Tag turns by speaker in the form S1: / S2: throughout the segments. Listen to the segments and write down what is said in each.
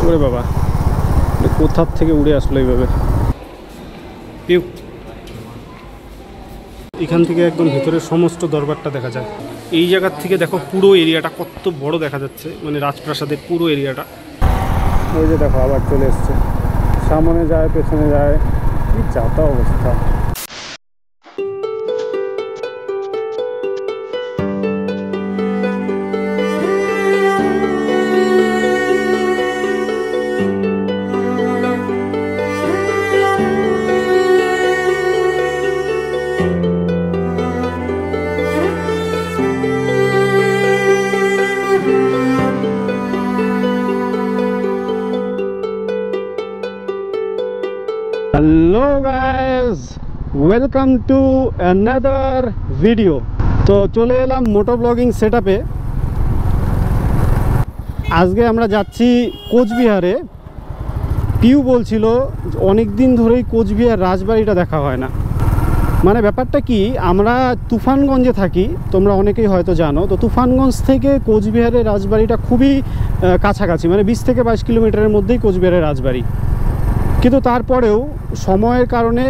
S1: ওরে বাবা, কোথার থেকে উড়ে আসলো এইভাবে। পিউ, এখান থেকে একদম ভিতরের সমস্ত দরবারটা দেখা যায়। এই জায়গার থেকে দেখো পুরো এরিয়াটা কত বড় দেখা যাচ্ছে, মানে রাজপ্রাসাদের পুরো এরিয়াটা। ওই যে দেখো আবার চলে এসছে, সামনে যায় পেছনে যায়, কি যাতা অবস্থা। Hello guys, welcome to another video. তো চলে এলাম মোটো ব্লগিং সেটআপে। আজকে আমরা যাচ্ছি কোচবিহারে। পিউ বলছিল অনেক দিন ধরেই কোচবিহার রাজবাড়িটা দেখা হয় না। মানে ব্যাপারটা কি, আমরা তুফানগঞ্জে থাকি, তোমরা অনেকেই হয়তো জানো। তো তুফানগঞ্জ থেকে কোচবিহারের রাজবাড়িটা খুবই কাছাকাছি, মানে 20 থেকে 22 কিলোমিটারের মধ্যেই কোচবিহারের রাজবাড়ি। কিন্তু তারপরেও সময়ের কারণে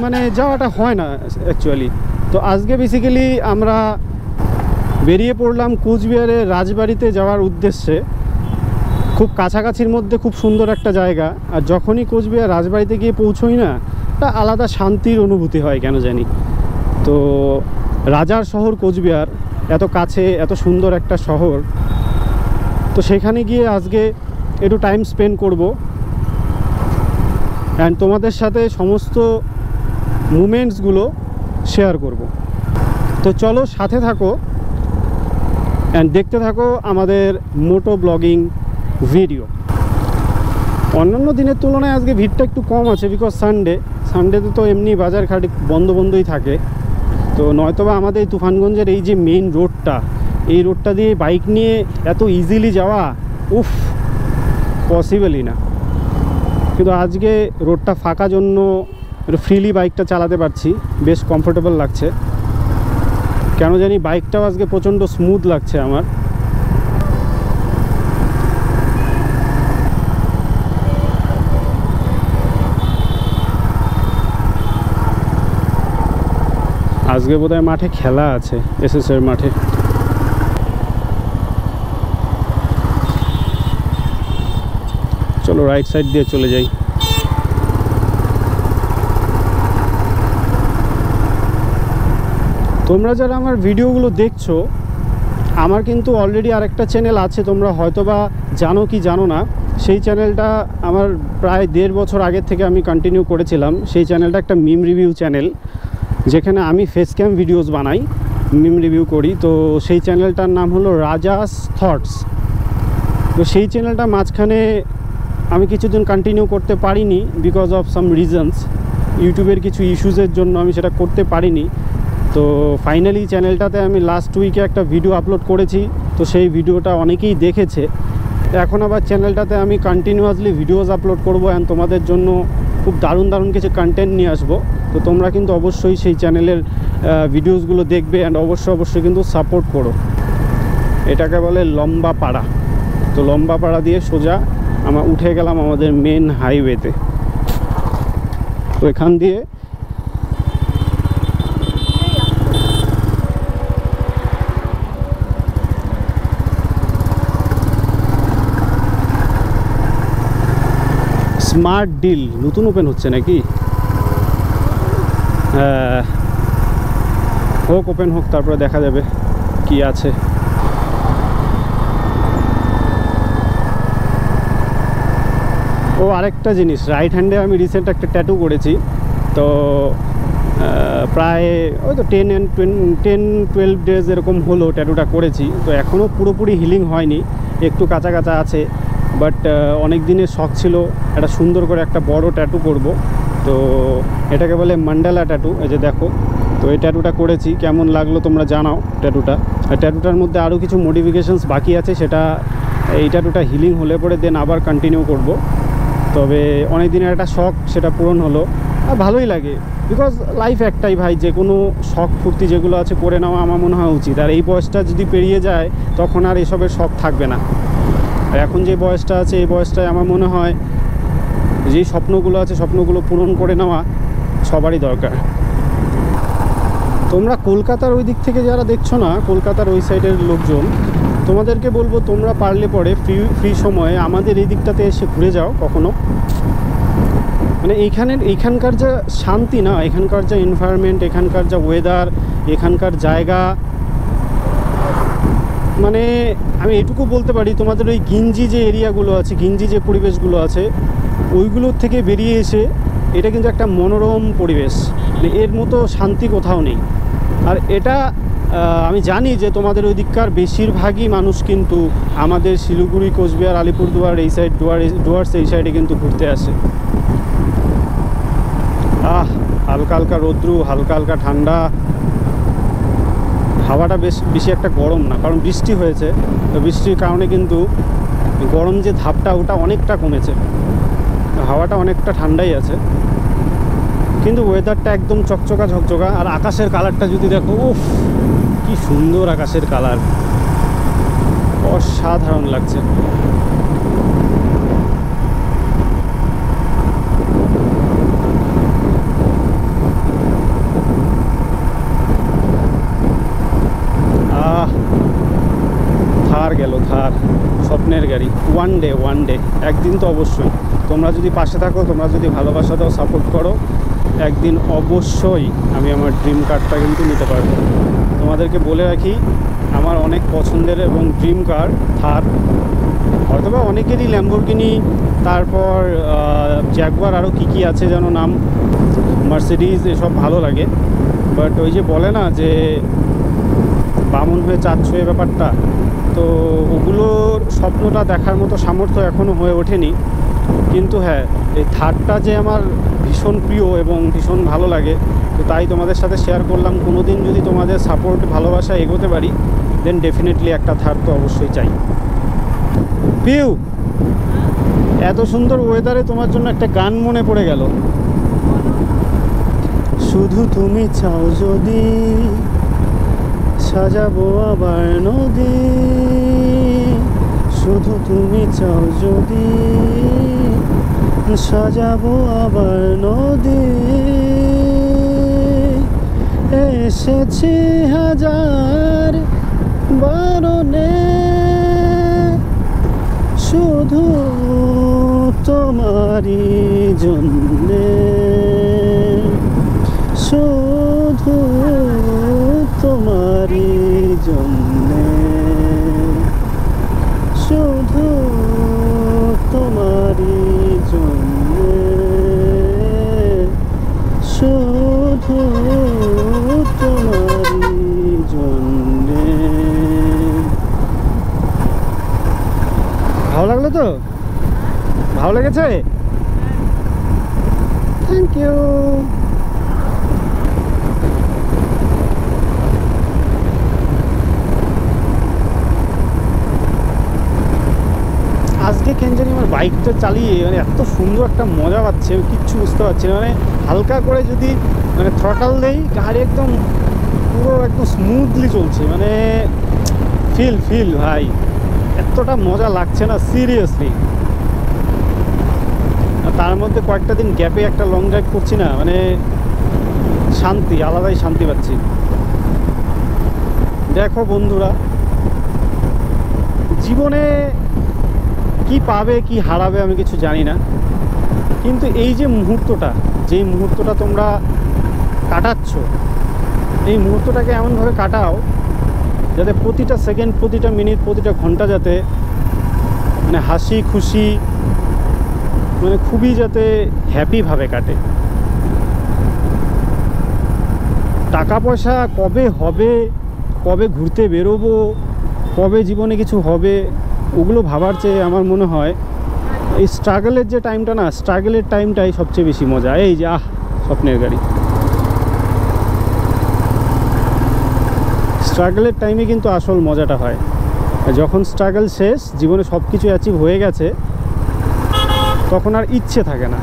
S1: মানে যাওয়াটা হয় না অ্যাকচুয়ালি। তো আজকে বেসিক্যালি আমরা বেরিয়ে পড়লাম কোচবিহারের রাজবাড়িতে যাওয়ার উদ্দেশ্যে। খুব কাছাকাছির মধ্যে খুব সুন্দর একটা জায়গা। আর যখনই কোচবিহার রাজবাড়িতে গিয়ে পৌঁছোই না, একটা আলাদা শান্তির অনুভূতি হয় কেন জানি। তো রাজার শহর কোচবিহার, এত কাছে, এত সুন্দর একটা শহর। তো সেখানে গিয়ে আজকে একটু টাইম স্পেন্ড করব অ্যান্ড তোমাদের সাথে সমস্ত মুমেন্টসগুলো শেয়ার করব। তো চলো সাথে থাকো অ্যান্ড দেখতে থাকো আমাদের মোটো ব্লগিং ভিডিও। অন্যান্য দিনের তুলনায় আজকে ভিড়টা একটু কম আছে, বিকজ সানডেতে তো এমনি বাজারঘাট বন্ধই থাকে। তো নয়তোবা আমাদের তুফানগঞ্জের এই যে মেইন রোডটা, এই রোডটা দিয়ে বাইক নিয়ে এত ইজিলি যাওয়া পসিবলই না। কিন্তু আজকে রোডটা ফাঁকা জন্য একটু ফ্রিলি বাইকটা চালাতে পারছি, বেশ কমফোর্টেবল লাগছে। কেন জানি বাইকটাও আজকে প্রচণ্ড স্মুথ লাগছে আমার। আজকে বোধহয় মাঠে খেলা আছে, এসএসের মাঠে। চলো রাইট সাইড দিয়ে চলে যাই। তোমরা যারা আমার ভিডিওগুলো দেখছো, আমার কিন্তু অলরেডি আরেকটা চ্যানেল আছে, তোমরা হয়তোবা জানো কি জানো না। সেই চ্যানেলটা আমার প্রায় 1.5 বছর আগের থেকে আমি কন্টিনিউ করেছিলাম। সেই চ্যানেলটা একটা মিম রিভিউ চ্যানেল, যেখানে আমি ফেস ক্যাম ভিডিওস বানাই, মিম রিভিউ করি। তো সেই চ্যানেলটার নাম হলো রাজাস থটস। তো সেই চ্যানেলটা মাঝখানে আমি কিছুদিন কন্টিনিউ করতে পারিনি, বিকজ অফ সাম রিজনস। ইউটিউবের কিছু ইস্যুসের জন্য আমি সেটা করতে পারিনি। তো ফাইনালি চ্যানেলটাতে আমি লাস্ট উইকে একটা ভিডিও আপলোড করেছি। তো সেই ভিডিওটা অনেকেই দেখেছে। এখন আবার চ্যানেলটাতে আমি কন্টিনিউয়াসলি ভিডিওস আপলোড করবো অ্যান্ড তোমাদের জন্য খুব দারুণ দারুণ কিছু কন্টেন্ট নিয়ে আসবো। তো তোমরা কিন্তু অবশ্যই সেই চ্যানেলের ভিডিওসগুলো দেখবে অ্যান্ড অবশ্যই কিন্তু সাপোর্ট করো। এটাকে বলে লম্বা পাড়া। তো লম্বা পাড়া দিয়ে সোজা আমরা উঠে গেলাম আমাদের মেন হাইওয়েতে। তো এখান দিয়ে স্মার্ট ডিল নতুন ওপেন হচ্ছে নাকি? হোক, ওপেন হোক, তারপরে দেখা যাবে কি আছে। ও আরেকটা জিনিস, রাইট হ্যান্ডে আমি রিসেন্ট একটা ট্যাটু করেছি। তো প্রায় ওই তো 10-12 ডেজ এরকম হলো ট্যাটুটা করেছি। তো এখনও পুরোপুরি হিলিং হয়নি, একটু কাঁচা কাঁচা আছে। বাট অনেক দিনের শখ ছিল একটা সুন্দর করে একটা বড় ট্যাটু করব। তো এটাকে বলে মান্ডালা ট্যাটু। এই যে দেখো, তো এই ট্যাটুটা করেছি। কেমন লাগলো তোমরা জানাও ট্যাটুটা। আর ট্যাটুটার মধ্যে আরও কিছু মডিফিকেশনস বাকি আছে, সেটা এই ট্যাটুটা হিলিং হলে পরে দেন আবার কন্টিনিউ করব। তবে অনেক দিনের একটা শখ, সেটা পূরণ হলো। আর ভালোই লাগে, বিকজ লাইফ একটাই ভাই, যে কোনো শখ ফুর্তি যেগুলো আছে করে নেওয়া আমার মনে হয় উচিত। আর এই বয়সটা যদি পেরিয়ে যায় তখন আর এসবের শখ থাকবে না। আর এখন যে বয়সটা আছে এই বয়সটায় আমার মনে হয় যেই স্বপ্নগুলো আছে স্বপ্নগুলো পূরণ করে নেওয়া সবারই দরকার। তোমরা কলকাতার ওই দিক থেকে যারা দেখছো না, কলকাতার ওই সাইডের লোকজন, তোমাদেরকে বলবো তোমরা পারলে পরে ফ্রি সময়ে আমাদের এই দিকটাতে এসে ঘুরে যাও কখনো। মানে এইখানকার যা শান্তি না, এখানকার যা এনভায়রনমেন্ট, এখানকার যা ওয়েদার, এখানকার জায়গা, মানে আমি এটুকু বলতে পারি তোমাদের ওই গিঞ্জি যে এরিয়াগুলো আছে, গিঞ্জি যে পরিবেশগুলো আছে, ওইগুলোর থেকে বেরিয়ে এসে এটা কিন্তু একটা মনোরম পরিবেশ, মানে এর মতো শান্তি কোথাও নেই। আর এটা আমি জানি যে তোমাদের ওই দিককার বেশিরভাগই মানুষ কিন্তু আমাদের শিলিগুড়ি, কোচবিহার, আলিপুরদুয়ার এই সাইড, ডুয়ার্স এই সাইডে কিন্তু ঘুরতে আসে। হালকা হালকা রৌদ্রু, হালকা হালকা ঠান্ডা, হাওয়াটা বেশি একটা গরম না, কারণ বৃষ্টি হয়েছে, তো বৃষ্টির কারণে কিন্তু গরম যে ধাপটা ওটা অনেকটা কমেছে, হাওয়াটা অনেকটা ঠান্ডাই আছে, কিন্তু ওয়েদারটা একদম চকচকা ঝকঝকা। আর আকাশের কালারটা যদি দেখো, উফ কি সুন্দর আকাশের কালার, অসাধারণ লাগছে। থার গেল, থার, স্বপ্নের গাড়ি। ওয়ান ডে একদিন তো অবশ্যই, তোমরা যদি পাশে থাকো, তোমরা যদি ভালোবাসা দাও, সাপোর্ট করো, একদিন অবশ্যই আমি আমার ড্রিম কারটা কিন্তু নিতে পারবো। তোমাদেরকে বলে রাখি, আমার অনেক পছন্দের এবং ড্রিম কার থার, হয়তোবা অনেকেরই ল্যাম্বরগিনি, তারপর জ্যাগুয়ার, আরও কী আছে যেন নাম, মার্সিডিজ, এসব ভালো লাগে। বাট ওই যে বলে না যে বামন হয়ে চাঁদ ছুঁয়ে ব্যাপারটা, তো ওগুলোর স্বপ্নটা দেখার মতো সামর্থ্য এখনও হয়ে ওঠেনি। কিন্তু হ্যাঁ, এই থারটা যে আমার ভীষণ প্রিয় এবং ভীষণ ভালো লাগে, তো তাই তোমাদের সাথে শেয়ার করলাম। কোনো দিন যদি তোমাদের সাপোর্ট, ভালোবাসা এগোতে পারি, দেন ডেফিনেটলি একটা থার তো অবশ্যই চাই। পিউ, এত সুন্দর ওয়েদারে তোমার জন্য একটা গান মনে পড়ে গেল। শুধু তুমি চাও যদি সাজাবো আবার নদী, শুধু তুমি চাও যদি সাজাবো আবার নদী, এসেছি হাজার বারণে শুধু তোমারই জন্যে, শুধু তোমারই জন্যে, শুধু তোমারই জন্যে, শুধু তোমারই জন্যে। ভালো লাগলো তো? ভালো লেগেছে? Thank you. আজকে কেন জানি আমার বাইকটা চালিয়ে মানে এত সুন্দর একটা মজা পাচ্ছে, আমি কিচ্ছু বুঝতে পারছি না। মানে হালকা করে যদি মানে থ্রটাল দেই, গাড়ি একদম পুরো একদম স্মুথলি চলছে, মানে ফিল ভাই, এতটা মজা লাগছে না সিরিয়াসলি। তার মধ্যে কয়েকটা দিন গ্যাপে একটা লং ড্রাইভ করছি না, মানে শান্তি, আলাদাই শান্তি পাচ্ছি। দেখো বন্ধুরা, জীবনে কি পাবে কি হারাবে আমি কিছু জানি না, কিন্তু এই যে মুহূর্তটা, যেই মুহূর্তটা তোমরা কাটাচ্ছ, এই মুহূর্তটাকে এমনভাবে কাটাও যাতে প্রতিটা সেকেন্ড, প্রতিটা মিনিট, প্রতিটা ঘন্টা যাতে মানে হাসি খুশি, মানে খুবই যাতে হ্যাপিভাবে কাটে। টাকা পয়সা কবে হবে, কবে ঘুরতে বেরোবো, কবে জীবনে কিছু হবে, ওগুলো ভাবার চেয়ে আমার মনে হয় এই স্ট্রাগলের যে টাইমটা না, স্ট্রাগলের টাইমটাই সবচেয়ে বেশি মজা। এই যে স্বপ্নের গাড়ি, স্ট্রাগলের টাইমে কিন্তু আসল মজাটা হয়। যখন স্ট্রাগল শেষ, জীবনে সব কিছু অ্যাচিভ হয়ে গেছে, তখন আর ইচ্ছে থাকে না।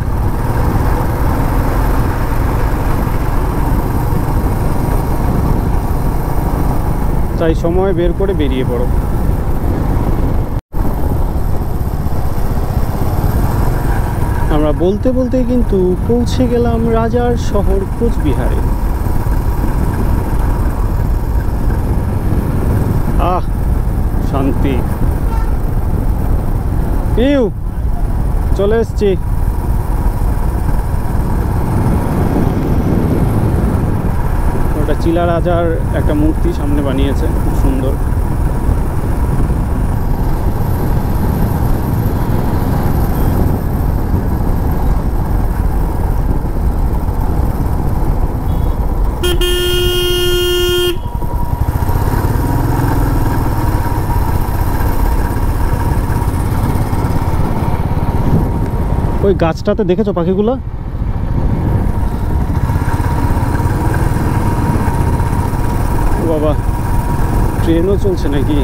S1: তাই সময় বের করে বেরিয়ে পড়ো। আমরা বলতে বলতে কিন্তু পৌঁছে গেলাম রাজার শহর কোচবিহারে। আহ শান্তি, ইউ চলে এসছি। ওটা চিলা রাজার একটা মূর্তি সামনে বানিয়েছে, খুব সুন্দর। ওই গাছটাতে দেখেছো পাখিগুলো? ও বাবা, ট্রেনও চলছে নাকি?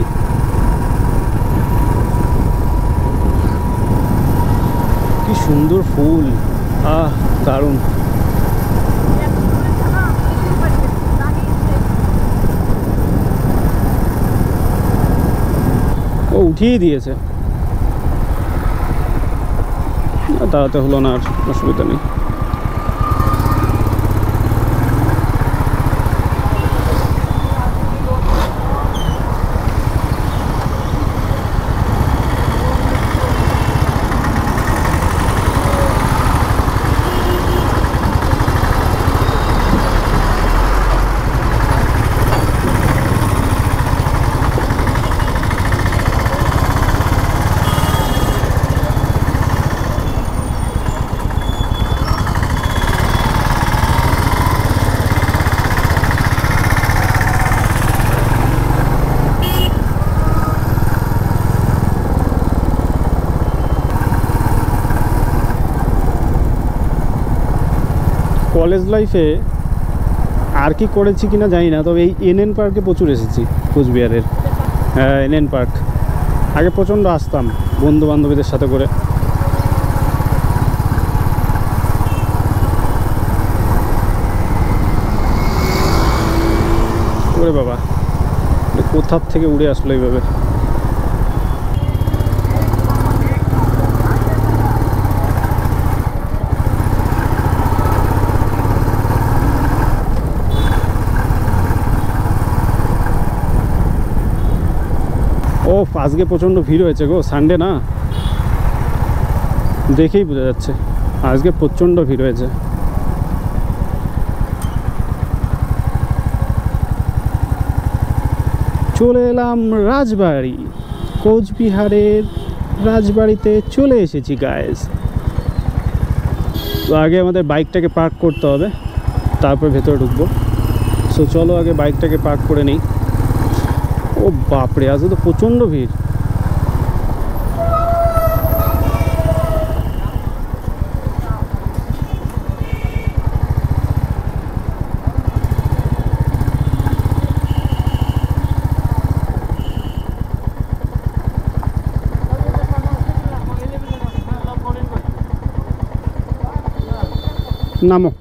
S1: কি সুন্দর ফুল, আহ দারুণ। ও উঠিয়ে দিয়েছে, দাঁড়াতে হলো না, আর অসুবিধা নেই। কলেজ লাইফে আর কি করেছি কিনা জানি না, তবে এই এনএন পার্কে প্রচুর এসেছি, কোচবিহারের। হ্যাঁ, এনএন পার্ক আগে প্রচণ্ড আসতাম বন্ধু বান্ধবীদের সাথে করে। ওরে বাবা, কোথার থেকে উড়ে আসলো এইভাবে? ও আজকে প্রচণ্ড ভিড় হয়েছে গো, সানডে না, দেখেই বোঝা যাচ্ছে আজকে প্রচণ্ড ভিড় হয়েছে। চলে এলাম রাজবাড়ি, কোচবিহারের রাজবাড়িতে চলে এসেছি গাইস। তো আগে আমাদের বাইকটাকে পার্ক করতে হবে, তারপর ভেতরে ঢুকবো। সো চলো আগে বাইকটাকে পার্ক করে নিই। ও বাপরে, আজকে তো প্রচণ্ড ভিড়। নামো।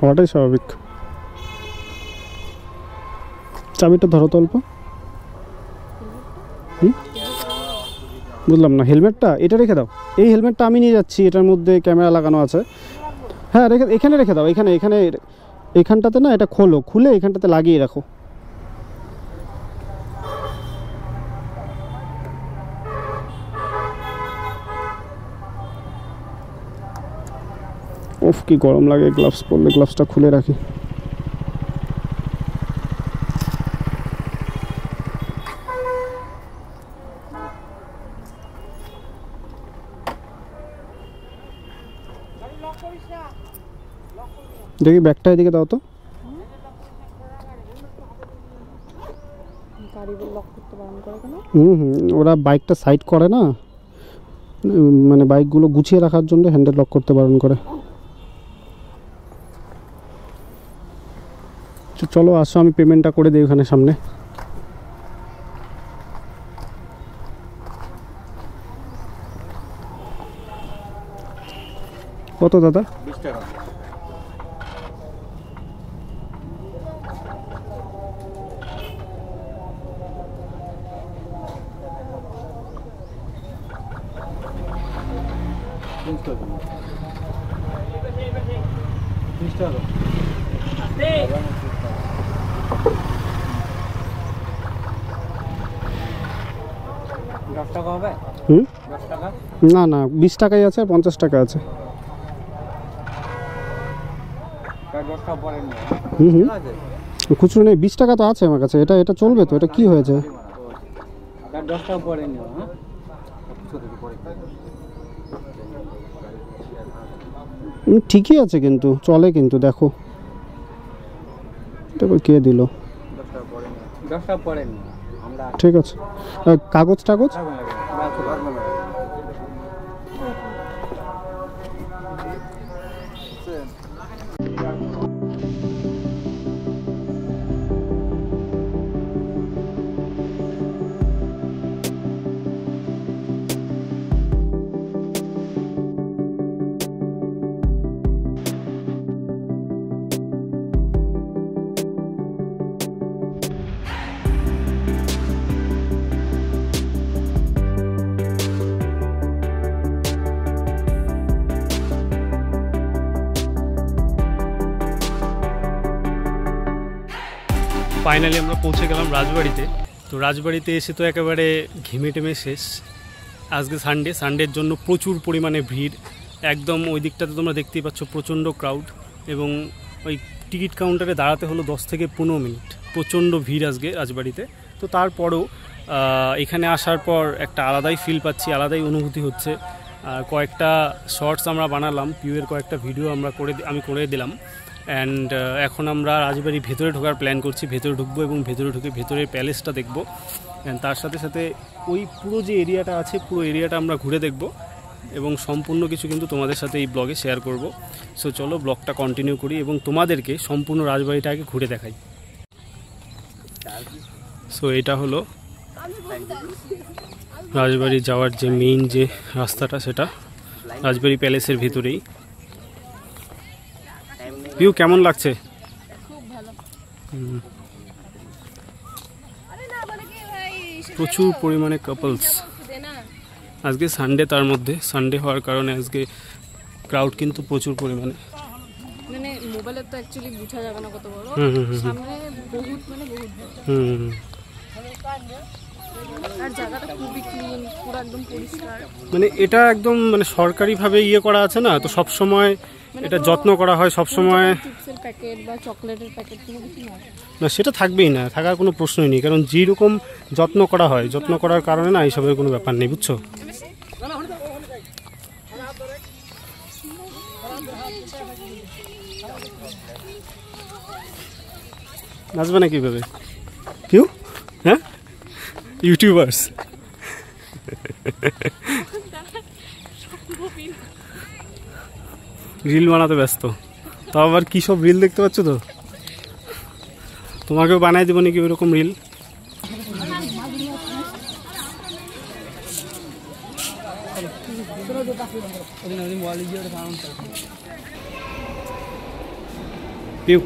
S1: হওয়াটাই স্বাভাবিক। চাবিটা ধরো তো অল্প। বুঝলাম না, হেলমেটটা এটা রেখে দাও। এই হেলমেটটা আমি নিয়ে যাচ্ছি, এটার মধ্যে ক্যামেরা লাগানো আছে। হ্যাঁ রেখে, এখানে রেখে দাও, এখানে এখানে এখানটাতে না, এটা খোলো, খুলে এখানটাতে লাগিয়ে রাখো। উফ কি গরম লাগে, গ্লাভস পরলে গ্লাভসটা খুলে রাখি। দেখি ব্যাগটা এদিকে দাও তো। ওরা বাইকটা সাইড করে না, মানে বাইকগুলো গুছিয়ে রাখার জন্য হ্যান্ডেল লক করতে বারণ করে। চলো আসো, আমি পেমেন্টটা করে দিই ওখানে সামনে। কত দাদা? 20 টাকা। না না 20 টাকাই আছে আর 50 টাকা আছে। খুচরো নেই, 20 টাকা তো আছে আমার কাছে। এটা চলবে তো? এটা কি হয়েছে? ঠিকই আছে কিন্তু চলে, কিন্তু দেখো এটা কে দিল? ঠিক আছে, কাগজ টাগজ ফাইনালি আমরা পৌঁছে গেলাম রাজবাড়িতে। তো রাজবাড়িতে এসে তো একেবারে ঘেমে টেমে শেষ। আজকে সানডের জন্য প্রচুর পরিমাণে ভিড়। একদম ওই দিকটাতে তোমরা দেখতেই পাচ্ছ প্রচণ্ড ক্রাউড, এবং ওই টিকিট কাউন্টারে দাঁড়াতে হলো 10 থেকে 15 মিনিট। প্রচণ্ড ভিড় আজকে রাজবাড়িতে। তো তারপরেও এখানে আসার পর একটা আলাদাই ফিল পাচ্ছি, আলাদাই অনুভূতি হচ্ছে। কয়েকটা শর্টস আমরা বানালাম, পিউয়ের কয়েকটা ভিডিও আমি করে দিলাম। অ্যান্ড এখন আমরা রাজবাড়ির ভেতরে ঢোকার প্ল্যান করছি। ভেতরে ঢুকবো এবং ভেতরে ঢুকে ভেতরের প্যালেসটা দেখবো। অ্যান্ড তার সাথে সাথে ওই পুরো যে এরিয়াটা আছে, পুরো এরিয়াটা আমরা ঘুরে দেখব এবং সম্পূর্ণ কিছু কিন্তু তোমাদের সাথে এই ব্লগে শেয়ার করব। সো চলো ব্লগটা কন্টিনিউ করি এবং তোমাদেরকে সম্পূর্ণ রাজবাড়িটাকে ঘুরে দেখাই। সো এটা হলো রাজবাড়ি যাওয়ার যে মেইন যে রাস্তাটা, সেটা রাজবাড়ি প্যালেসের ভিতরেই। ভিউ কেমন লাগছে? প্রচুর পরিমাণে কাপলস। আজকে সানডে, তার মধ্যে সানডে হওয়ার কারণে আজকে ক্রাউড কিন্তু প্রচুর পরিমাণে।
S2: মানে মোবাইলে তো অ্যাকচুয়ালি বোঝা যাবে না কত বড়, সামনে বহুত মানে বহুত আর জায়গাটা খুবই ক্লিন, পুরো একদম পরিষ্কার।
S1: মানে এটা একদম মানে সরকারিভাবে ইয়ে করা আছে না, তো সব সময় এটা যত্ন করা হয় সব সময়।
S2: চিপসের প্যাকেট বা চকলেটের প্যাকেট কোনো কিছু
S1: না, সেটা থাকবেই না, থাকার কোনো প্রশ্নই নেই। কারণ যেরকম যত্ন করা হয়, যত্ন করার কারণে না এইসবের কোনো ব্যাপার নেই, বুঝছো? নাচবে না কীভাবে কেউ? হ্যাঁ, ইউটিউবার্স। রিল বানাতে ব্যস্ত। তাও আবার কী সব রিল দেখতে পাচ্ছ তো? তোমাকেও বানাই দেবো নাকি ওইরকম রিল? পিউ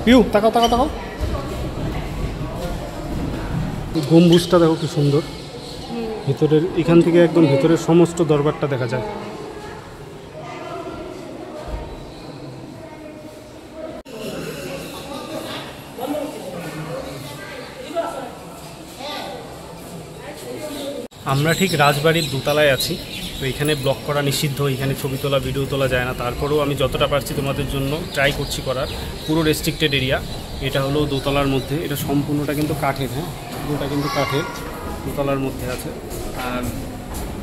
S1: পিউ তাকাও তাকাও তাকাও, গম্বুজটা দেখো কি সুন্দর। ভিতরের এখান থেকে একদম ভিতরের সমস্ত দরবারটা দেখা যায়। আমরা ঠিক রাজবাড়ির দোতলায় আছি। তো এখানে ব্লগ করা নিষিদ্ধ, এখানে ছবি তোলা ভিডিও তোলা যায় না। তারপরেও আমি যতটা পারছি তোমাদের জন্য ট্রাই করছি করার। পুরো রেস্ট্রিক্টেড এরিয়া। এটা হলো দোতলার মধ্যে, এটা সম্পূর্ণটা কিন্তু কাঠের। হ্যাঁ, পুরোটা কিন্তু কাঠের, দোতলার মধ্যে আছে। আর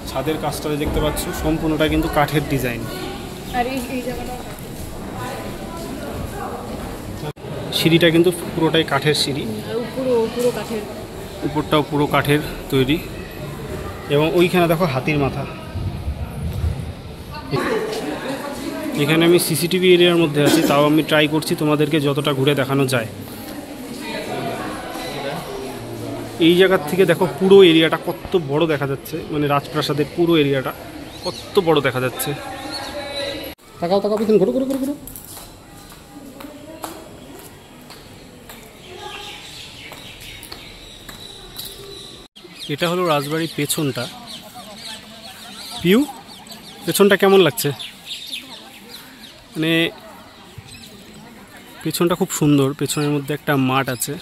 S1: ছাদের কাজটা দেখতে পাচ্ছ সম্পূর্ণটা কিন্তু কাঠের ডিজাইন।
S2: আর এই জায়গাটা
S1: সিঁড়িটা কিন্তু পুরোটাই কাঠের সিঁড়ি,
S2: আর পুরো কাঠের,
S1: উপরটাও পুরো কাঠের তৈরি। এবং ওইখানে দেখো হাতির মাথা। এখানে আমি সিসিটিভি এরিয়ার মধ্যে আছি, তাও আমি ট্রাই করছি তোমাদেরকে যতটা ঘুরে দেখানো যায়। এই জায়গার থেকে দেখো পুরো এরিয়াটা কত বড় দেখা যাচ্ছে, মানে রাজপ্রাসাদের পুরো এরিয়াটা কত বড় দেখা যাচ্ছে। তাকাও তাকাও, পিছন ঘুরো ঘুরো ঘুরো ঘুরো। এটা হলো রাজবাড়ির পেছনটা। পিউ, পেছনটা কেমন লাগছে? মানে পেছনটা খুব সুন্দর, পেছনের মধ্যে একটা মাঠ আছে,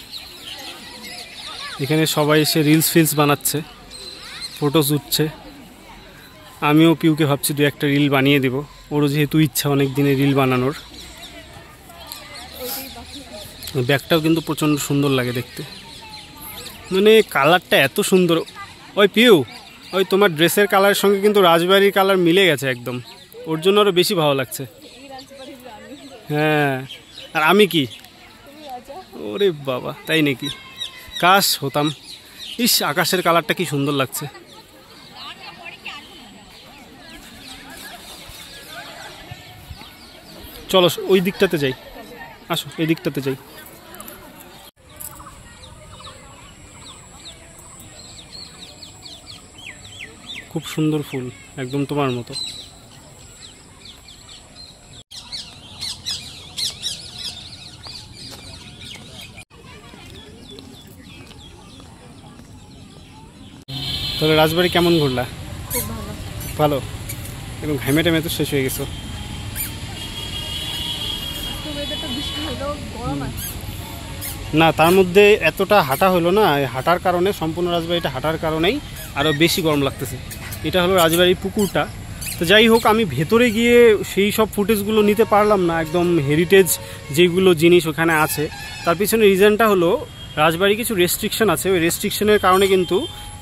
S1: এখানে সবাই এসে রিলস ফিলস বানাচ্ছে, ফটোস উঠছে। আমিও পিউকে ভাবছি দু একটা রিল বানিয়ে দেব, ওরও যেহেতু ইচ্ছা অনেক দিনে রিল বানানোর। ব্যাগটাও কিন্তু প্রচণ্ড সুন্দর লাগে দেখতে, মানে কালারটা এত সুন্দর। ওই পিউ, ওই তোমার ড্রেসের কালারের সঙ্গে কিন্তু রাজবাড়ির কালার মিলে গেছে একদম, ওর জন্য আরও বেশি ভালো লাগছে। হ্যাঁ, আর আমি কি, ওরে বাবা, তাই নাকি? কাশ হতাম। ইস, আকাশের কালারটা কি সুন্দর লাগছে। চলো ওই দিকটাতে যাই, আসো এই দিকটাতে যাই। খুব সুন্দর ফুল, একদম তোমার মতো। তাহলে রাজবাড়ি কেমন ঘুরলা?
S2: খুব
S1: ভালো।
S2: ভালো।
S1: এবং ঘামে টামে তো শেষ হয়ে গেছো। না, তার মধ্যে এতটা হাঁটা হলো না, হাঁটার কারণে, সম্পূর্ণ রাজবাড়িটা হাঁটার কারণেই আরও বেশি গরম লাগতেছে। এটা হলো রাজবাড়ির পুকুরটা। তো যাই হোক, আমি ভেতরে গিয়ে সেই সব ফুটেজগুলো নিতে পারলাম না, একদম হেরিটেজ যেগুলো জিনিস ওখানে আছে। তার পিছনে রিজনটা হলো রাজবাড়ি কিছু রেস্ট্রিকশন আছে, ওই রেস্ট্রিকশনের কারণে কিন্তু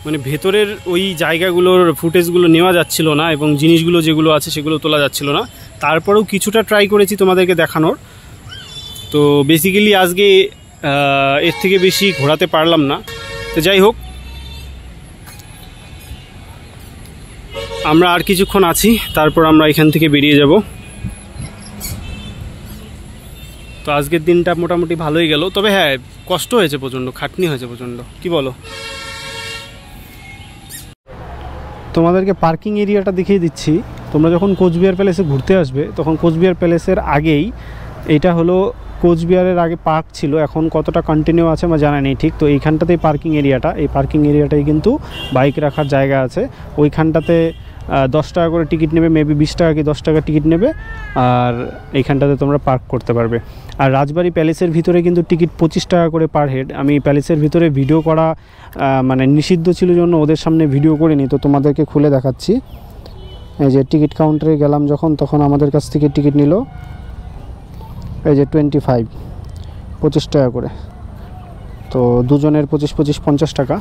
S1: মানে ভেতরের ওই জায়গাগুলোর ফুটেজগুলো নেওয়া যাচ্ছিল না, এবং জিনিসগুলো যেগুলো আছে সেগুলো তোলা যাচ্ছিল না। তারপরেও কিছুটা ট্রাই করেছি তোমাদেরকে দেখানোর। তো বেসিক্যালি আজকে এর থেকে বেশি ঘোরাতে পারলাম না। তো যাই হোক, আমরা আর কিছুক্ষণ আছি, তারপর আমরা এখান থেকে বেরিয়ে যাব। তো আজকের দিনটা মোটামুটি ভালোই গেল, তবে হ্যাঁ কষ্ট হয়েছে প্রচণ্ড, খাটনি হয়েছে প্রচণ্ড, কি বলো? তোমাদেরকে পার্কিং এরিয়াটা দেখিয়ে দিচ্ছি। তোমরা যখন কোচবিহার প্যালেসে ঘুরতে আসবে, তখন কোচবিহার প্যালেসের আগেই, এইটা হলো কোচবিহারের আগে পার্ক ছিল, এখন কতটা কন্টিনিউ আছে আমার জানা নেই ঠিক। তো এইখানটাতেই পার্কিং এরিয়াটা, এই পার্কিং এরিয়াটাই কিন্তু বাইক রাখার জায়গা আছে। ওইখানটাতে 10 টাকা করে টিকিট নেবে, মেবি 20 টাকা কি 10 টাকা টিকিট নেবে, আর এইখানটাতে তোমরা পার্ক করতে পারবে। আর রাজবাড়ি প্যালেসের ভিতরে কিন্তু টিকিট 25 টাকা করে পার হেড। আমি প্যালেসের ভিতরে ভিডিও করা মানে নিষিদ্ধ ছিল জন্য ওদের সামনে ভিডিও করিনি, তো তোমাদেরকে খুলে দেখাচ্ছি। এই যে টিকিট কাউন্টারে গেলাম যখন, তখন আমাদের কাছ থেকে টিকিট নিল এই যে 25 টাকা করে। তো দুজনের 25 50 টাকা।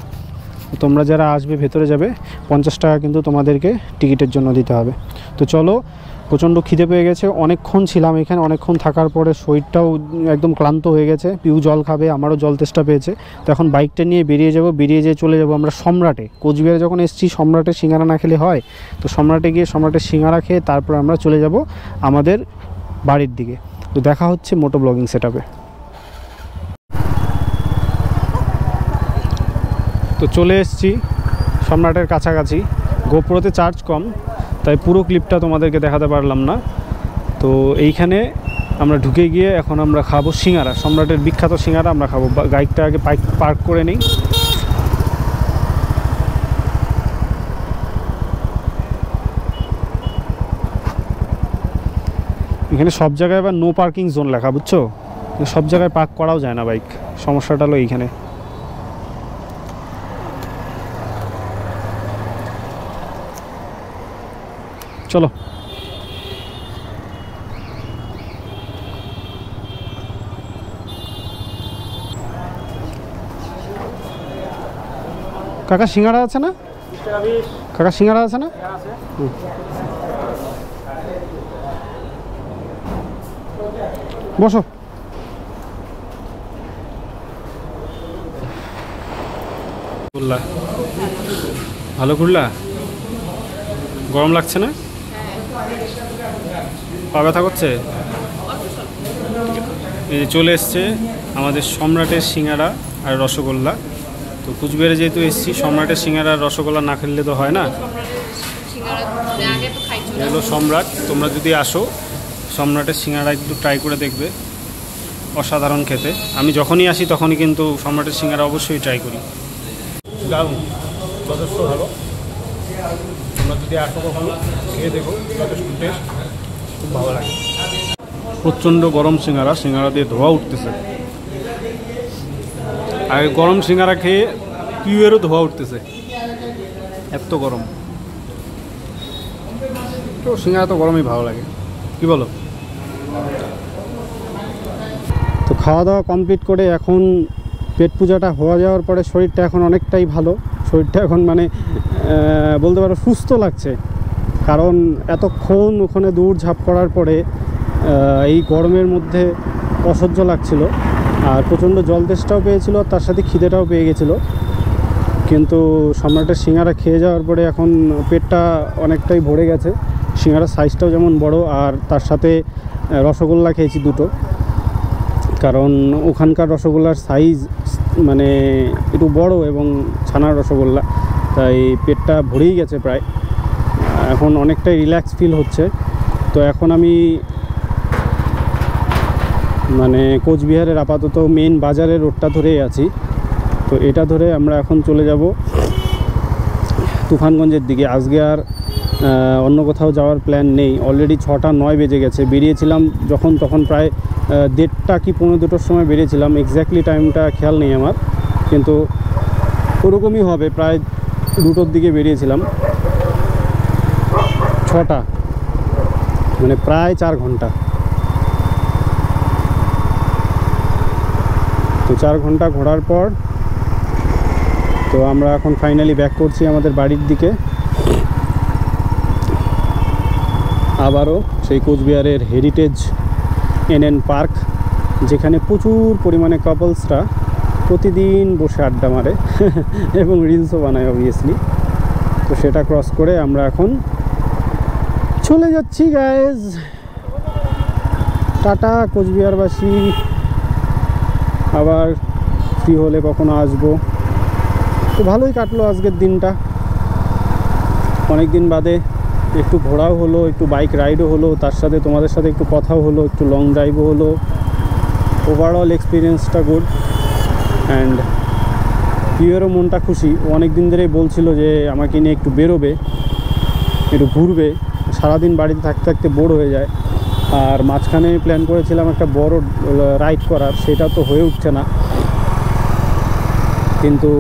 S1: তোমরা যারা আসবে, ভেতরে যাবে, 50 টাকা কিন্তু তোমাদেরকে টিকিটের জন্য দিতে হবে। তো চলো, প্রচণ্ড খিদে পেয়ে গেছে, অনেকক্ষণ ছিলাম এখানে, অনেকক্ষণ থাকার পরে শরীরটাও একদম ক্লান্ত হয়ে গেছে। পিউ জল খাবে, আমারও জল তেষ্টা পেয়েছে। তো এখন বাইকটা নিয়ে বেরিয়ে যাব, বেরিয়ে যেয়ে চলে যাব আমরা সম্রাটে। কোচবিহারে যখন এসেছি, সম্রাটের সিঙ্গারা না খেলে হয়? তো সম্রাটে গিয়ে সম্রাটের সিঙ্গারা খেয়ে তারপর আমরা চলে যাব আমাদের বাড়ির দিকে। তো দেখা হচ্ছে মোটো ব্লগিং সেটআপে। তো চলে এসেছি সম্রাটের কাছাকাছি। গোপ্রোতে চার্জ কম, তাই পুরো ক্লিপটা তোমাদেরকে দেখাতে পারলাম না। তো এইখানে আমরা ঢুকে গিয়ে এখন আমরা খাবো সিঙ্গারা, সম্রাটের বিখ্যাত সিঙ্গারা আমরা খাবো। বাইকটা আগে পার্ক করে নিই। এখানে সব জায়গায় এবার নো পার্কিং জোন লেখা, বুঝছো? সব জায়গায় পার্ক করাও যায় না বাইক, সমস্যাটা হলো এইখানে। চলো, কাকা সিঙ্গারা আছে না? কাকা সিঙ্গারা আছে না? বসো। ভালো ঘুরলা? গরম লাগছে না? পা ব্যথা করছে? এই যে চলে এসছে আমাদের সম্রাটের সিঙ্গারা আর রসগোল্লা। তো কুচবিহারে যেহেতু এসেছি, সম্রাটের সিঙ্গারা আর রসগোল্লা না খেললে তো হয় না। এগুলো সম্রাট, তোমরা যদি আসো সম্রাটের সিঙ্গারা একটু ট্রাই করে দেখবে, অসাধারণ খেতে। আমি যখনই আসি তখনই কিন্তু সম্রাটের সিঙ্গারা অবশ্যই ট্রাই করি। যথেষ্ট ভালো। তোমরা যদি আসো কখনো খেয়ে দেখো, যথেষ্ট টেস্ট, খুব ভালো লাগে। প্রচণ্ড গরম সিঙ্গারা, সিঙ্গারা দিয়ে ধোয়া উঠতেছে। আগে গরম সিঙ্গারা খেয়ে পিউয়েরও ধোয়া উঠতেছে, এত গরম। তো সিঙ্গারা তো গরমই ভালো লাগে, কি বলো? তো খাওয়া দাওয়া কমপ্লিট করে এখন পেট পূজাটা হয়ে যাওয়ার পরে শরীরটা এখন অনেকটাই ভালো। শরীরটা এখন মানে বলতে পারো সুস্থ লাগছে, কারণ এতক্ষণ ওখানে দৌড়ঝাঁপ করার পরে এই গরমের মধ্যে অসহ্য লাগছিল, আর প্রচণ্ড জল তেষ্টাও পেয়েছিল, তার সাথে খিদেটাও পেয়ে গেছিলো। কিন্তু সম্রাটের সিঙ্গারা খেয়ে যাওয়ার পরে এখন পেটটা অনেকটাই ভরে গেছে। সিঙ্গারার সাইজটাও যেমন বড়, আর তার সাথে রসগোল্লা খেয়েছি দুটো, কারণ ওখানকার রসগোল্লার সাইজ মানে একটু বড় এবং ছানার রসগোল্লা, তাই পেটটা ভরেই গেছে প্রায়। এখন অনেকটাই রিল্যাক্স ফিল হচ্ছে। তো এখন আমি মানে কোচবিহারের আপাতত মেন বাজারের রোডটা ধরেই আছি। তো এটা ধরে আমরা এখন চলে যাব তুফানগঞ্জের দিকে। আজকে আর অন্য কোথাও যাওয়ার প্ল্যান নেই। অলরেডি 6টা 9 বেজে গেছে। বেরিয়েছিলাম তখন প্রায় 1:30 কি 1:45-র সময় বেরিয়েছিলাম। এক্স্যাক্টলি টাইমটা খেয়াল নেই আমার, কিন্তু ওরকমই হবে, প্রায় 2টোর দিকে বেরিয়েছিলাম। 6টা মানে প্রায় 4 ঘন্টা। তো 4 ঘন্টা ঘোরার পর তো আমরা এখন ফাইনালি ব্যাক করছি আমাদের বাড়ির দিকে। আবারও সেই কোচবিহারের হেরিটেজ NN পার্ক, যেখানে প্রচুর পরিমাণে কাপলসরা প্রতিদিন বসে আড্ডা মারে এবং রিলসও বানায় অবভিয়াসলি। তো সেটা ক্রস করে আমরা এখন চলে যাচ্ছি গাইজ। টাটা কোচবিহারবাসী, আবার ফ্রি হলে কখনো আসবো। তো ভালোই কাটলো আজকের দিনটা, অনেক দিন বাদে একটু ঘোরাও হলো, একটু বাইক রাইডও হলো, তার সাথে তোমাদের সাথে একটু কথাও হলো, একটু লং ড্রাইভও হলো। ওভারঅল এক্সপিরিয়েন্সটা গুড। অ্যান্ড পিউয়েরও মনটা খুশি। ও অনেক দিন ধরেই বলছিল যে আমাকে নিয়ে একটু বেরোবে, একটু ঘুরবে। সারাদিন বাড়িতে থাকতে থাকতে বোর হয়ে যায়। আর মাঝখানে প্ল্যান করেছিলাম একটা বড় রাইড করার, সেটা তো হয়ে উঠছে না। কিন্তু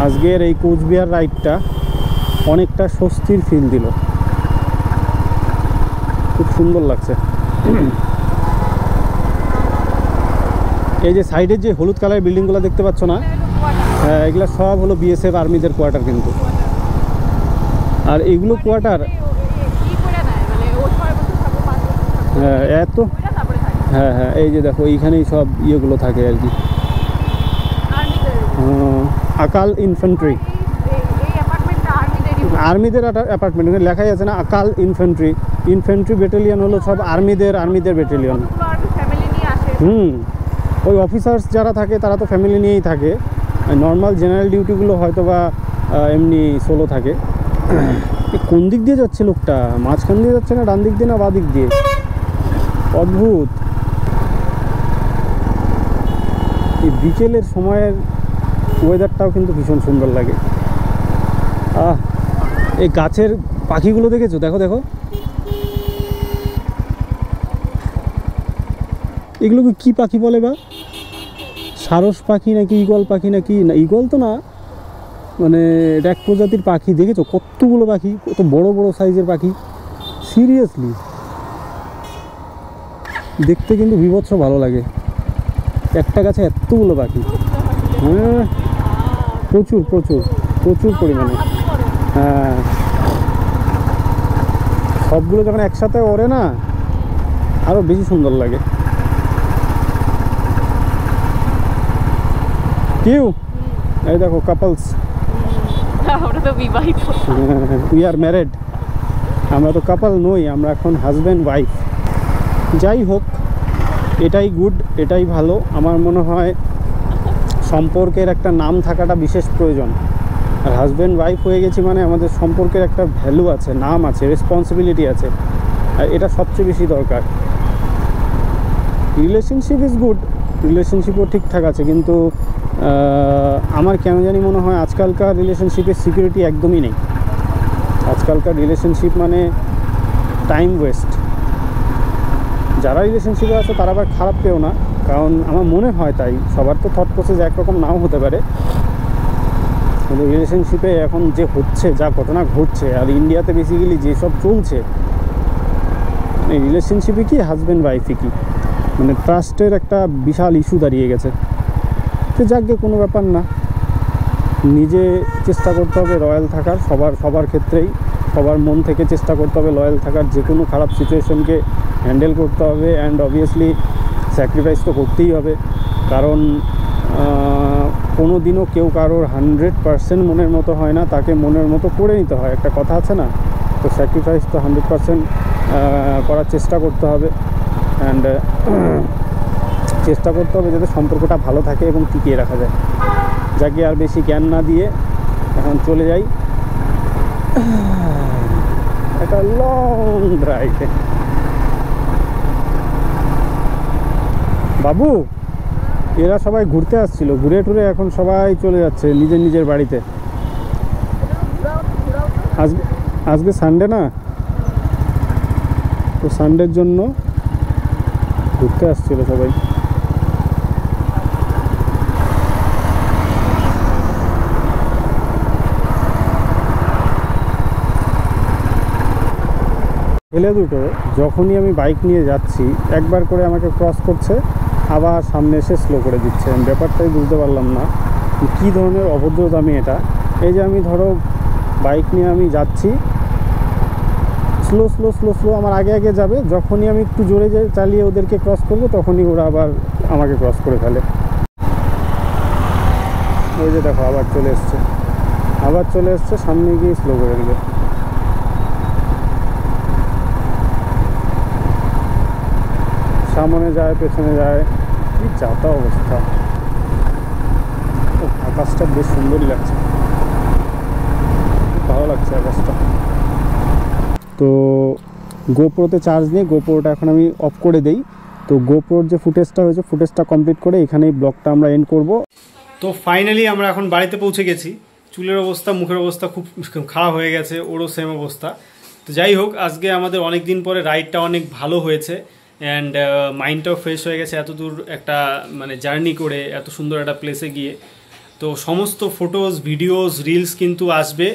S1: আজকের এই কোচবিহার রাইডটা অনেকটা স্বস্তির ফিল দিল, খুব সুন্দর লাগছে। এই যে সাইডের যে হলুদ কালারের বিল্ডিংগুলো দেখতে পাচ্ছ না, এগুলো সব হলো BSF আর্মিদের কোয়ার্টার কিন্তু। আর এইগুলো কোয়ার্টার এত, হ্যাঁ হ্যাঁ, এই যে দেখো এইখানেই সব ইয়েগুলো থাকে আর কি, আকাল ইনফ্যান্ট্রি, আর্মিদের অ্যাপার্টমেন্ট লেখাই আছে না, আকাল ইনফ্যান্ট্রি ব্যাটালিয়ন হলো সব আর্মিদের ব্যাটালিয়ন। ওই অফিসার্স যারা থাকে তারা তো ফ্যামিলি নিয়েই থাকে। নর্মাল জেনারেল ডিউটিগুলো হয়তো বা এমনি সোলো থাকে। কোন দিক দিয়ে যাচ্ছে লোকটা? মাঝখান দিয়ে যাচ্ছে না ডান দিক দিয়ে না বাঁ দিক দিয়ে? অদ্ভুত। এই বিকেলের সময়ের ওয়েদারটাও কিন্তু ভীষণ সুন্দর লাগে। এই গাছের পাখিগুলো দেখেছো? দেখো দেখো, এগুলোকে কি পাখি বলে বা? সারস পাখি নাকি ঈগল পাখি নাকি? না, ঈগল তো না, মানে এটা এক প্রজাতির পাখি। দেখেছো কতগুলো পাখি, কত বড় বড় সাইজের পাখি। সিরিয়াসলি দেখতে কিন্তু বিভৎস ভালো লাগে। একটা গাছে এতগুলো পাখি, হ্যাঁ, প্রচুর প্রচুর প্রচুর পরিমাণে। হ্যাঁ, সবগুলো যখন একসাথে ওড়ে না, আরও বেশি সুন্দর লাগে। কেউ এই দেখো কাপলস, উই আর ম্যারেড। আমরা তো কাপল নই, আমরা এখন হাজব্যান্ড ওয়াইফ। যাই হোক, এটাই গুড, এটাই ভালো। আমার মনে হয় সম্পর্কের একটা নাম থাকাটা বিশেষ প্রয়োজন। আর হাজব্যান্ড ওয়াইফ হয়ে গেছি মানে আমাদের সম্পর্কের একটা ভ্যালু আছে, নাম আছে, রেসপন্সিবিলিটি আছে, আর এটা সবচেয়ে বেশি দরকার। রিলেশনশিপ ইজ গুড, রিলেশনশিপও ঠিকঠাক আছে, কিন্তু আমার কেন জানি মনে হয় আজকালকার রিলেশনশিপের সিকিউরিটি একদমই নেই। আজকালকার রিলেশনশিপ মানে টাইম ওয়েস্ট। যারা রিলেশনশিপে আছে তারা আবার খারাপ কেউ না, কারণ আমার মনে হয় তাই, সবার তো থট প্রসেস একরকম নাও হতে পারে, কিন্তু রিলেশনশিপে এখন যে হচ্ছে, যা ঘটনা ঘটছে, আর ইন্ডিয়াতে বেসিক্যালি যেসব চলছে, এই রিলেশনশিপে কি হাজব্যান্ড ওয়াইফে কি মানে ট্রাস্টের একটা বিশাল ইস্যু দাঁড়িয়ে গেছে। তো যাকে কোনো ব্যাপার না, নিজে চেষ্টা করতে হবে লয়াল থাকার, সবার ক্ষেত্রেই সবার মন থেকে চেষ্টা করতে হবে লয়াল থাকার, যে কোনো খারাপ সিচুয়েশনকে হ্যান্ডেল করতে হবে, অ্যান্ড অবভিয়াসলি স্যাক্রিফাইস তো করতেই হবে, কারণ কোনো দিনও কেউ কারোর 100% মনের মতো হয় না, তাকে মনের মতো করে নিতে হয়, একটা কথা আছে না? তো স্যাক্রিফাইস তো 100% করার চেষ্টা করতে হবে, অ্যান্ড চেষ্টা করতে হবে যাতে সম্পর্কটা ভালো থাকে এবং টিকিয়ে রাখা যায়। যাকে আর বেশি জ্ঞান না দিয়ে এখন চলে যাই একটা লং ড্রাইভে। বাবু, এরা সবাই ঘুরতে আসছিল, ঘুরে টুরে এখন সবাই চলে যাচ্ছে নিজের নিজের বাড়িতে। আজকে সানডে না, তো সানডের জন্য ঘুরতে আসছিল সবাই। ছেলে দুটো যখনই আমি বাইক নিয়ে যাচ্ছি একবার করে আমাকে ক্রস করছে, আবার সামনে এসে স্লো করে দিচ্ছে। আমি ব্যাপারটাই বুঝতে পারলাম না কী ধরনের অভদ্রতামি এটা। এই যে আমি ধরো বাইক নিয়ে আমি যাচ্ছি, স্লো স্লো স্লো স্লো আমার আগে আগে যাবে, যখনই আমি একটু জোরে চালিয়ে ওদেরকে ক্রস করবো তখনই ওরা আবার আমাকে ক্রস করে ফেলে। ওই যে দেখো আবার চলে এসছে, সামনে গিয়ে স্লো করে দিবে। সামনে যায় পেছনে যায়, কি যাতা অবস্থা। আকাশটা বেশ সুন্দরই লাগছে, ভালো লাগছে আকাশটা। তো গোপ্রোতে চার্জ নেই, গোপ্রোটা এখন আমি অফ করে দেই। তো গোপ্রোর যে ফুটেজটা হয়েছে, ফুটেজটা কমপ্লিট করে এখানেই ব্লগটা আমরা এন্ড করব। তো ফাইনালি আমরা এখন বাড়িতে পৌঁছে গেছি। চুলের অবস্থা, মুখের অবস্থা খুব খারাপ হয়ে গেছে, ওরও সেম অবস্থা। তো যাই হোক, আজকে আমাদের অনেক দিন পরে রাইডটা অনেক ভালো হয়েছে, অ্যান্ড মাইন্ডটাও ফ্রেশ হয়ে গেছে এত দূর একটা মানে জার্নি করে, এত সুন্দর একটা প্লেসে গিয়ে। তো সমস্ত ফটোজ, ভিডিওস, রিলস কিন্তু আসবে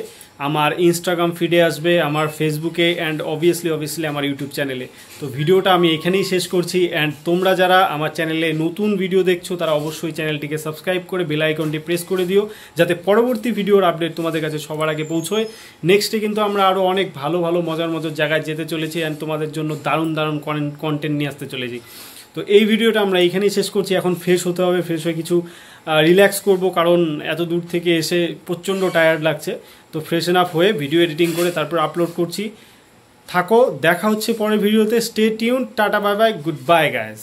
S1: আমার ইনস্টাগ্রাম ফিডে, আসবে আমার ফেসবুকে, অ্যান্ড অবভিয়াসলি আমার ইউটিউব চ্যানেলে। তো ভিডিওটা আমি এখানেই শেষ করছি, অ্যান্ড তোমরা যারা আমার চ্যানেলে নতুন ভিডিও দেখছো তারা অবশ্যই চ্যানেলটিকে সাবস্ক্রাইব করে বেল আইকনটি প্রেস করে দিও, যাতে পরবর্তী ভিডিওর আপডেট তোমাদের কাছে সবার আগে পৌঁছয়। নেক্সটে কিন্তু আমরা আরও অনেক ভালো মজার জায়গায় যেতে চলেছি, অ্যান্ড তোমাদের জন্য দারুণ কন্টেন্ট নিয়ে আসতে চলেছি। তো এই ভিডিওটা আমরা এইখানেই শেষ করছি। এখন ফ্রেশ হতে হবে, ফ্রেশ হয়ে কিছু রিল্যাক্স করব, কারণ এত দূর থেকে এসে প্রচণ্ড টায়ার্ড লাগছে। তো ফ্রেশন আপ হয়ে ভিডিও এডিটিং করে তারপর আপলোড করছি। থাকো, দেখা হচ্ছে পরের ভিডিওতে। Stay tune, tata, bye bye, good bye guys.